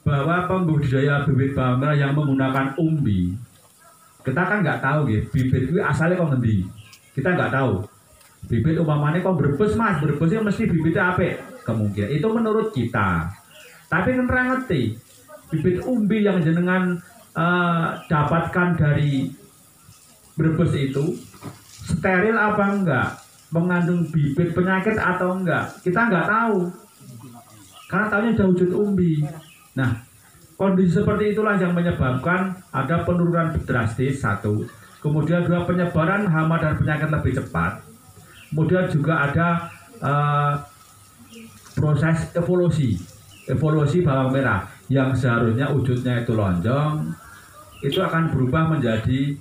bahwa pembudidaya bibit bawang merah yang menggunakan umbi, kita kan nggak tahu ya, bibit itu asalnya kok ngendi, kita nggak tahu. Bibit umpamanya kok Brebes mas, Brebes itu mesti bibitnya apik, kemungkinan itu menurut kita. Tapi kan ngerti bibit umbi yang jenengan dapatkan dari Brebes itu steril apa enggak, mengandung bibit penyakit atau enggak, kita nggak tahu karena tahunya udah wujud umbi. Nah, kondisi seperti itulah yang menyebabkan ada penurunan drastis satu, kemudian dua, penyebaran hama dan penyakit lebih cepat, kemudian juga ada proses evolusi bawang merah yang seharusnya wujudnya itu lonjong, itu akan berubah menjadi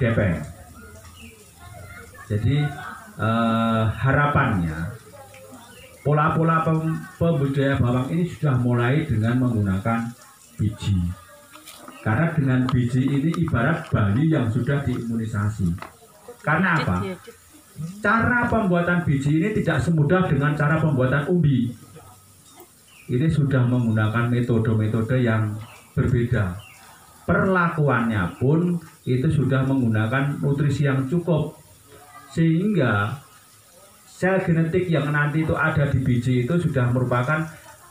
gepeng. Jadi harapannya pola-pola pembudidaya bawang ini sudah mulai dengan menggunakan biji. Karena dengan biji ini ibarat bayi yang sudah diimunisasi. Karena apa? Cara pembuatan biji ini tidak semudah dengan cara pembuatan umbi. Ini sudah menggunakan metode-metode yang berbeda. Perlakuannya pun itu sudah menggunakan nutrisi yang cukup. Sehingga sel genetik yang nanti itu ada di biji itu sudah merupakan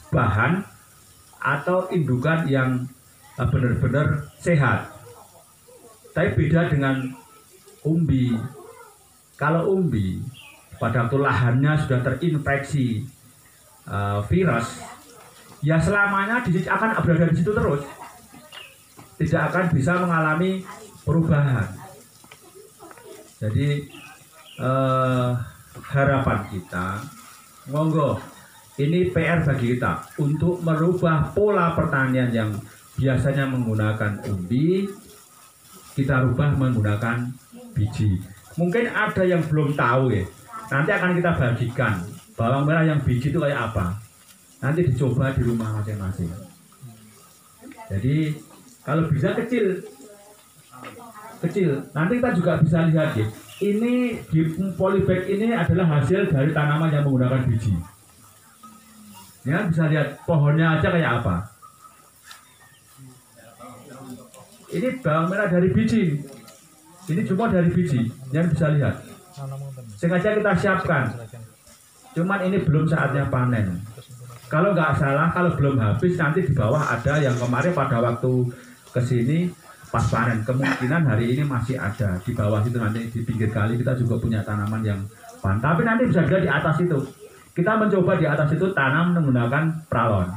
bahan atau indukan yang benar-benar sehat. Tapi beda dengan umbi. Kalau umbi pada waktu lahannya sudah terinfeksi virus, ya selamanya akan berada di situ terus, tidak akan bisa mengalami perubahan. Jadi harapan kita, monggo ini PR bagi kita untuk merubah pola pertanian yang biasanya menggunakan umbi, kita rubah menggunakan biji. Mungkin ada yang belum tahu ya, nanti akan kita bagikan bawang merah yang biji itu kayak apa, nanti dicoba di rumah masing-masing. Jadi kalau bisa kecil, nanti kita juga bisa lihat ya, ini di polybag ini adalah hasil dari tanaman yang menggunakan biji. Ya, bisa lihat pohonnya aja kayak apa. Ini bawang merah dari biji. Ini cuma dari biji, yang bisa lihat. Sengaja kita siapkan. Cuman ini belum saatnya panen. Kalau nggak salah, kalau belum habis nanti di bawah ada yang kemarin pada waktu kesini pas panen, kemungkinan hari ini masih ada di bawah itu, nanti di pinggir kali kita juga punya tanaman yang panen. Tapi nanti bisa juga di atas itu. Kita mencoba di atas itu tanam menggunakan pralon.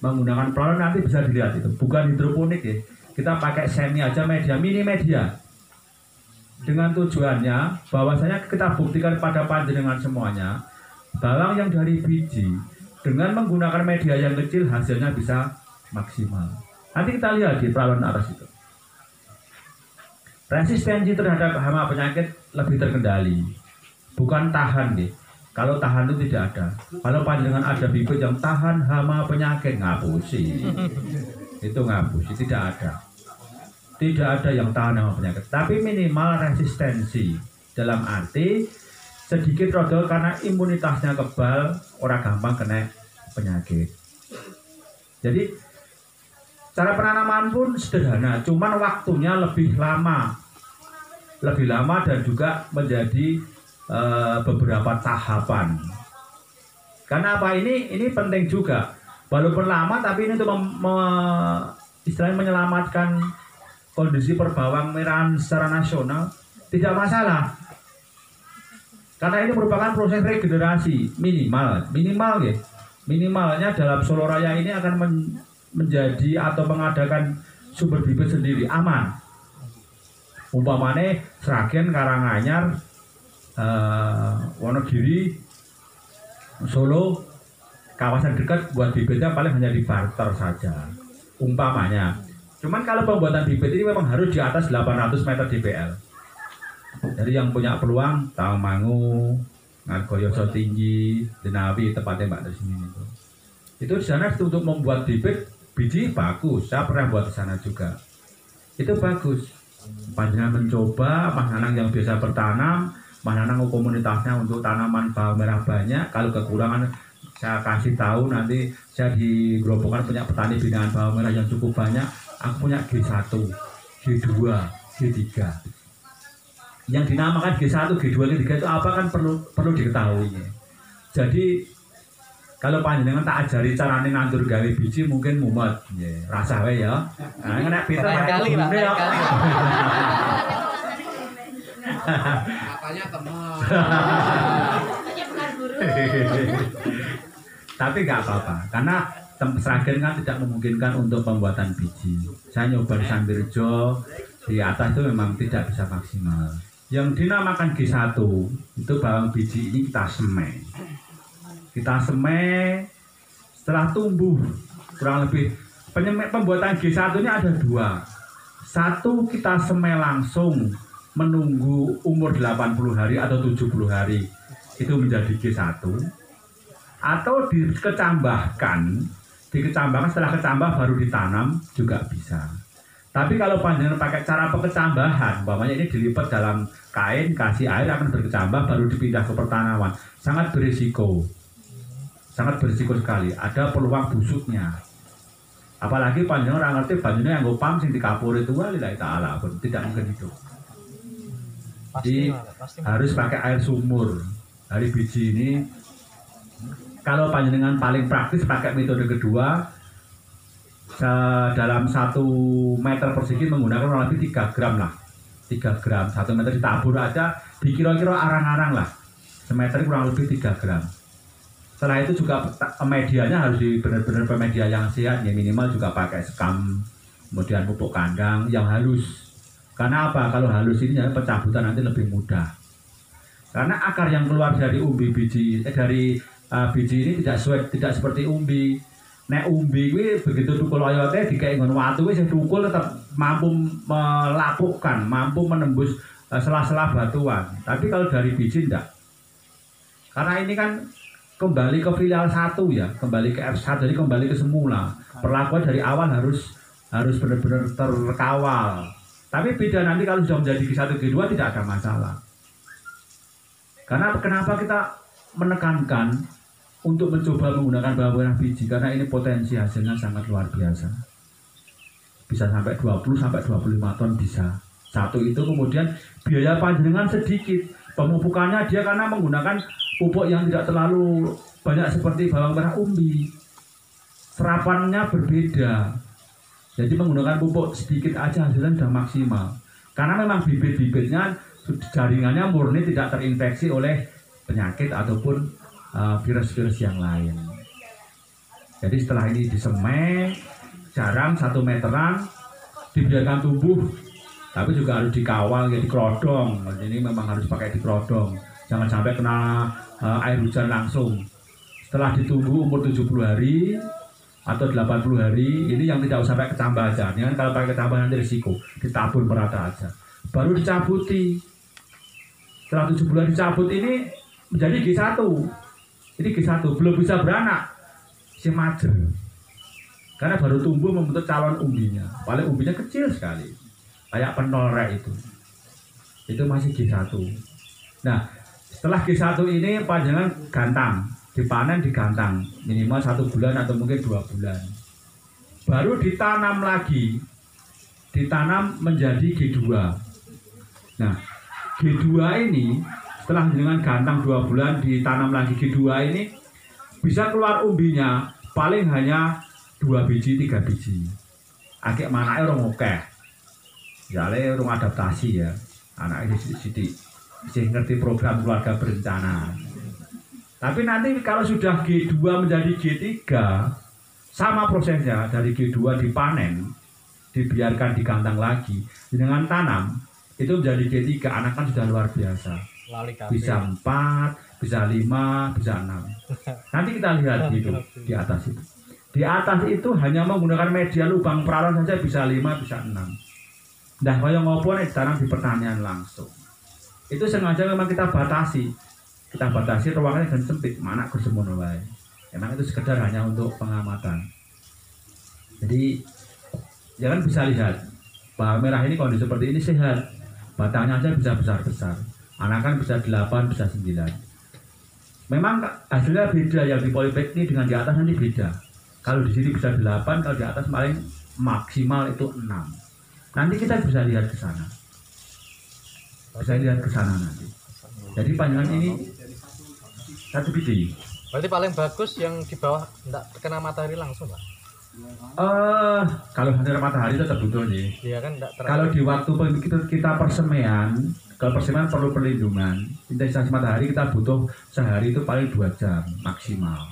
Menggunakan pralon nanti bisa dilihat itu, bukan hidroponik ya. Kita pakai semi aja, media, mini media. Dengan tujuannya bahwasanya kita buktikan pada panjenengan semuanya, bawang yang dari biji dengan menggunakan media yang kecil hasilnya bisa maksimal. Nanti kita lihat di pralon atas itu. Resistensi terhadap hama penyakit lebih terkendali. Bukan tahan deh. Kalau tahan itu tidak ada. Kalau panjenengan ada bibit yang tahan hama penyakit, ngapusi. Itu ngapusi, tidak ada. Tidak ada yang tahan hama penyakit. Tapi minimal resistensi. Dalam arti sedikit rodol karena imunitasnya kebal, orang gampang kena penyakit. Jadi cara penanaman pun sederhana, cuman waktunya lebih lama dan juga menjadi beberapa tahapan. Karena apa, ini penting juga, walaupun lama tapi ini untuk istilahnya menyelamatkan kondisi perbawang merahan secara nasional tidak masalah. Karena ini merupakan proses regenerasi minimal ya. Minimalnya dalam Solo Raya ini akan menjadi atau mengadakan sumber bibit sendiri aman. Umpamane Sragen, Karanganyar, Wonogiri, Solo, kawasan dekat buat bibitnya paling hanya di barter saja. Umpamanya. Cuman kalau pembuatan bibit ini memang harus di atas 800 meter DPL. Jadi yang punya peluang Tawangmangu, Ngargoyoso Tinggi, Denawi, tepatnya Mbak di sini itu di sana untuk membuat bibit biji bagus. Saya pernah buat di sana juga. Itu bagus. Panjenengan mencoba, Mas Nanang yang biasa bertanam, Mas Nanang komunitasnya untuk tanaman bawang merah banyak. Kalau kekurangan Saya kasih tahu nanti saya di Grobogan punya petani binaan bawang merah yang cukup banyak. Aku punya G1, G2, G3. Yang dinamakan G1, G2, G3 itu apa kan perlu diketahui. Jadi kalau panjenengan tak ajari carane nandur gawe biji mungkin mumet. Rasa wae ya. Nah, nek Peter kali lah. Apanya teman. Tapi nggak apa-apa, karena Sragen kan tidak memungkinkan untuk pembuatan biji. Saya nyoba di Sambirjo, di atas itu memang tidak bisa maksimal. Yang dinamakan G1 itu bawang biji ini kita semai. Kita semai setelah tumbuh kurang lebih pembuatan G1 ini ada dua. Satu kita semai langsung menunggu umur 80 hari atau 70 hari itu menjadi G1. Atau dikecambahkan setelah kecambah baru ditanam juga bisa. Tapi kalau panjenengan pakai cara pekecambahan, umpamanya ini dilipat dalam kain, kasih air akan berkecambah baru dipindah ke pertanaman, sangat berisiko sekali. Ada peluang busuknya. Apalagi panjenengan orang ngerti banjirnya yang ngopam sing dikapur itu lillahi ta'ala pun tidak mungkin itu. Jadi harus pakai air sumur. Dari biji ini kalau panjenengan paling praktis pakai metode kedua, dalam 1 meter persegi menggunakan kurang lebih 3 gram lah. 3 gram, 1 meter ditabur aja, dikira-kira arang-arang lah. Semeter kurang lebih 3 gram. Setelah itu juga medianya harus benar-benar media yang sehat, ya minimal juga pakai sekam, kemudian pupuk kandang yang halus. Karena apa? Kalau halus ini pencabutan nanti lebih mudah. Karena akar yang keluar dari biji ini tidak seperti umbi. Nek umbi kuwi begitu tukul oyote dikek nggon watu wis tukul tetap mampu melapukkan, mampu menembus sela-sela batuan. Tapi kalau dari biji enggak. Karena ini kan kembali ke filial 1 ya, kembali ke F1, jadi kembali ke semula. Perlakuan dari awal harus benar-benar terkawal. Tapi beda nanti kalau sudah menjadi G1, G2 tidak ada masalah. Karena kenapa kita menekankan untuk mencoba menggunakan bawang merah biji, karena ini potensi hasilnya sangat luar biasa. Bisa sampai 20 sampai 25 ton bisa. Satu itu kemudian biaya panjenengan sedikit. Pemupukannya dia karena menggunakan pupuk yang tidak terlalu banyak seperti bawang merah umbi. Serapannya berbeda. Jadi menggunakan pupuk sedikit aja hasilnya sudah maksimal. Karena memang bibit-bibitnya jaringannya murni tidak terinfeksi oleh penyakit ataupun virus-virus yang lain. Jadi setelah ini disemai, jarang 1 meteran, dibiarkan tumbuh, tapi juga harus dikawal, ya dikerodong. Ini memang harus pakai dikerodong, jangan sampai kena air hujan langsung. Setelah ditunggu umur 70 hari atau 80 hari, ini yang tidak usah pakai kecambah aja. Ini kan kalau pakai kecambah nanti risiko, ditabur merata aja. Baru dicabuti. Setelah 7 bulan dicabut ini menjadi G1. Ini G1 belum bisa beranak, si majer. Karena baru tumbuh membentuk calon umbinya. Paling umbinya kecil sekali, kayak penolrek itu. Itu masih G1. Nah, setelah G1 ini panjangan gantang, dipanen digantang minimal 1 bulan atau mungkin 2 bulan. Baru ditanam lagi, ditanam menjadi G2. Nah, G2 ini setelah dengan gantang 2 bulan ditanam lagi G2 ini bisa keluar umbinya paling hanya 2 biji 3 biji. Akik manake orang oke. Jale orang adaptasi ya. Anaknya sidik-sidik masih ngerti program keluarga berencana. Tapi nanti kalau sudah G2 menjadi G3 sama prosesnya, dari G2 dipanen, dibiarkan digantang lagi dengan tanam itu menjadi G3, anak kan sudah luar biasa. Bisa 4, bisa 5, bisa 6. Nanti kita lihat gitu di atas itu. Di atas itu hanya menggunakan media lubang peralon saja bisa 5, bisa 6. Nah, kalau ngopo nih sekarang di pertanian langsung. Itu sengaja memang kita batasi. Kita batasi ruangannya dan sempit, mana kesemono wae. Emang itu sekedar hanya untuk pengamatan. Jadi jangan bisa lihat bawang merah ini kondisi seperti ini sehat. Batangnya aja bisa besar-besar. Anakan bisa 8, bisa 9. Memang hasilnya beda, yang di polybag ini dengan di atas nanti beda. Kalau di sini bisa 8, kalau di atas paling maksimal itu 6. Nanti kita bisa lihat ke sana. Bisa lihat ke sana nanti. Jadi panjangan ini 1 biji. Berarti paling bagus yang di bawah enggak terkena matahari langsung, Pak? Kalau hasil matahari tetap butuh nih. Iya kan enggak Kalau di waktu kita persemaian, kalau persemaian perlu perlindungan. Intensitas matahari kita butuh sehari itu paling 2 jam maksimal.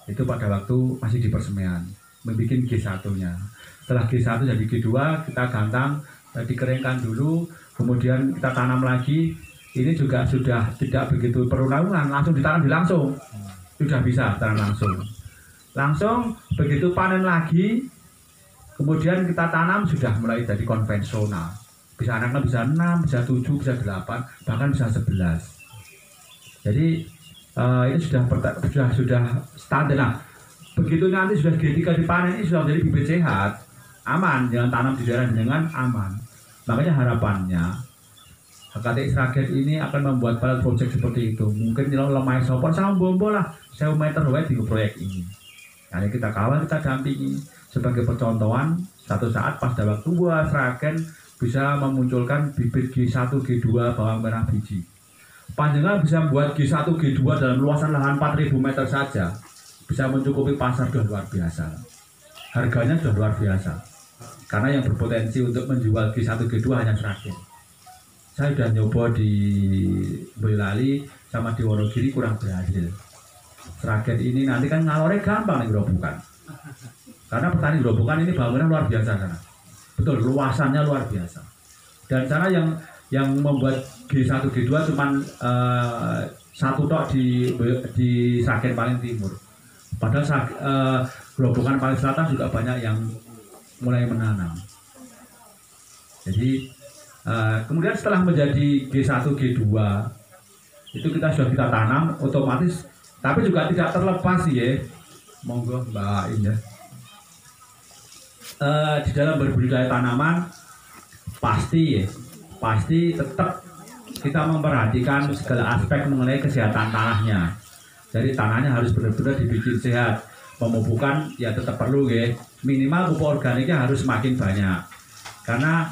Itu pada waktu masih di persemaian, membuat G1-nya. Setelah G1 jadi G2, kita gantang, dikeringkan dulu, kemudian kita tanam lagi. Ini juga sudah tidak begitu perlu naungan, langsung ditanam langsung. Sudah bisa tanam langsung. Langsung begitu panen lagi, kemudian kita tanam sudah mulai jadi konvensional. Bisa anaknya bisa 6, bisa 7, bisa 8, bahkan bisa 11. Jadi ini sudah standar. Nah, begitu nanti sudah G3 dipanen, ini sudah menjadi bibit sehat, aman, jangan tanam di daerah dengan aman. Makanya harapannya HKTI Sragen ini akan membuat pilot project seperti itu. Mungkin kalau lemah sopor sama bombo lah, 1000 meter wae di proyek ini. Nah, kita kawal, kita dampingi sebagai percontohan. Satu saat pada waktu Sragen bisa memunculkan bibit G1, G2 bawang merah biji. Panjangnya bisa membuat G1, G2 dalam luasan lahan 4000 meter saja. Bisa mencukupi pasar sudah luar biasa. Harganya sudah luar biasa. Karena yang berpotensi untuk menjual G1, G2 hanya Sragen. Saya sudah nyoba di Boyolali sama di Wonogiri kurang berhasil. Sragen ini nanti kan ngalore gampang nih gerobokan. Karena petani gerobokan ini bangunan luar biasa sana. Betul, luasannya luar biasa. Dan sana yang membuat G1, G2 cuma satu tok di Sragen paling timur. Padahal gerobokan paling selatan juga banyak yang mulai menanam. Jadi kemudian setelah menjadi G1, G2 itu kita tanam otomatis, tapi juga tidak terlepas ya, monggo Mbak Indah. Di dalam berbudidaya tanaman pasti tetap kita memperhatikan segala aspek mengenai kesehatan tanahnya. Jadi tanahnya harus benar-benar dibikin sehat. Pemupukan ya tetap perlu ya, minimal pupuk organiknya harus semakin banyak. Karena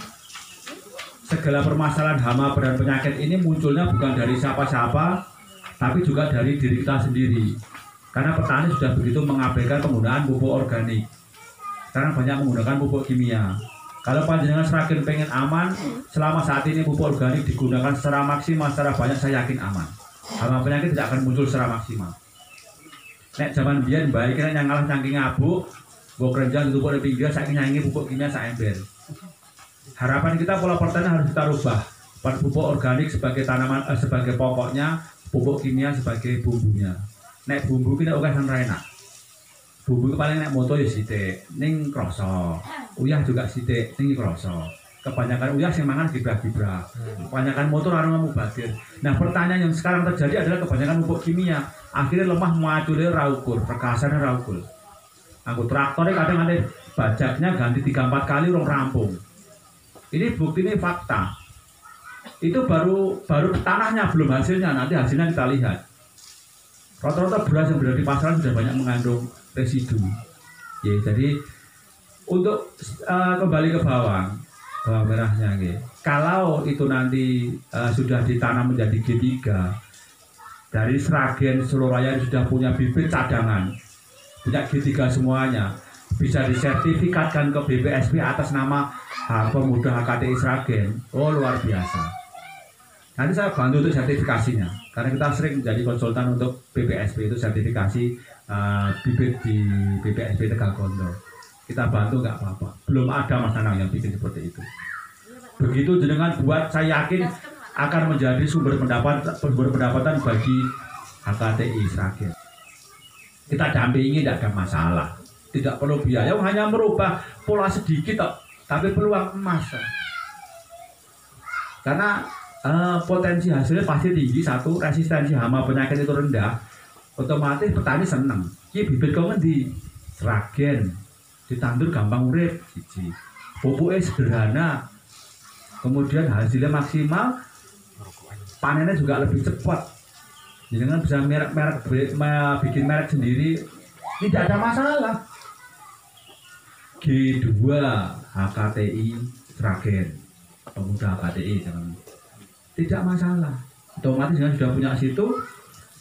segala permasalahan hama dan penyakit ini munculnya bukan dari siapa-siapa, tapi juga dari diri kita sendiri. Karena petani sudah begitu mengabaikan penggunaan pupuk organik. Sekarang banyak menggunakan pupuk kimia. Kalau panjenengan Sragen pengen aman, selama saat ini pupuk organik digunakan secara maksimal, secara banyak, saya yakin aman. Hama penyakit tidak akan muncul secara maksimal. Nek zaman biyen baik kira yang ngalah cangking abuk, mbok kerenjang pupuk di pinggir, saiki nyanyi pupuk kimia sak ember. Harapan kita pola pertanian harus kita rubah. Pupuk organik sebagai tanaman sebagai pokoknya, pupuk kimia sebagai bumbunya. Nek bumbu kita oke san enak. Bumbu paling nek moto ya sithik, ning krasa. Uyah juga sithik, ning krasa. Kebanyakan uyah sing mangan gibah-gibah. Kebanyakan motor orang mubadir. Nah, pertanyaan yang sekarang terjadi adalah kebanyakan pupuk kimia. Akhirnya lemah macule ra ukur, perkasane ra ukur. Anggo traktore kadang ada bajaknya ganti 3-4 kali urung rampung. Ini bukti, ini fakta. Itu baru tanahnya, belum hasilnya. Nanti hasilnya kita lihat. Rata-rata beras yang berada di pasaran sudah banyak mengandung residu. Ya, jadi untuk kembali ke bawang merahnya, kalau itu nanti sudah ditanam menjadi G3 dari Sragen Surabaya sudah punya bibit cadangan, punya G3 semuanya, bisa disertifikatkan ke BPSP atas nama Pemuda HKTI Sragen. Oh, luar biasa. Nanti saya bantu untuk sertifikasinya, karena kita sering menjadi konsultan untuk BPSP, itu sertifikasi bibit di BPSP Tegalkondo. Kita bantu nggak apa-apa. Belum ada Mas Nanang yang bikin seperti itu. Begitu jenengan buat, saya yakin akan menjadi sumber pendapatan bagi HKTI Sragen. Kita dampingi, tidak ada masalah. Tidak perlu biaya, hanya merubah pola sedikit, tapi peluang emas. Karena potensi hasilnya pasti tinggi. Satu, resistensi hama penyakit itu rendah, otomatis petani seneng. Ki bibit kau ngendi? Sragen, ditandur gampang urip, siji. Pupuknya sederhana, kemudian hasilnya maksimal, panennya juga lebih cepat. Jangan bisa bikin merek sendiri, tidak ada masalah. G2 HKTI Sragen, pemuda HKTI jangan, tidak masalah. Otomatis dengan sudah punya situ,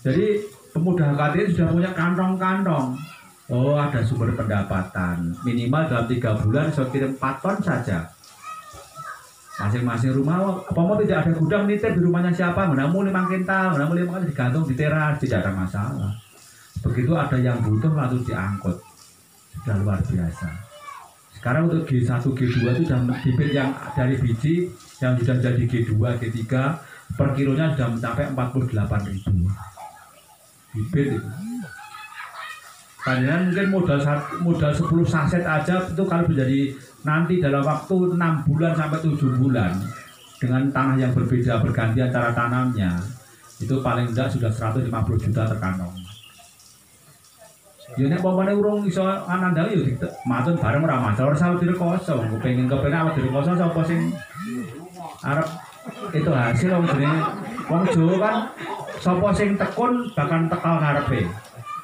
jadi pemuda HKTI sudah punya kantong-kantong. Oh, ada sumber pendapatan minimal dalam 3 bulan saya kirim 4 ton saja. Masing-masing rumah, apa mau tidak ada gudang nitip di rumahnya siapa, menamu 5 kintal, menamu 5 kintal digantung di teras, tidak ada masalah. Begitu ada yang butuh langsung diangkut, sudah luar biasa. Sekarang untuk G1, G2 itu sudah bibit yang dari biji yang sudah jadi G2, G3 per kilonya sudah mencapai 48.000 bibit itu. Padahal mungkin modal 10 saset aja itu kalau menjadi nanti dalam waktu 6 bulan sampai 7 bulan dengan tanah yang berbeda bergantian cara tanamnya itu paling enggak sudah 150 juta terkantong. Ya nek pomane urung iso anandang yo matun bareng ora masalah ora direkoso, kepengin awak direkoso sapa sing arep itu hasil wong jenenge wong Jawa kan sapa sing tekun bakal tekal ngarepe.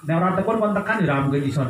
Nek ora tekun kon tekan ya ora mungkin iso.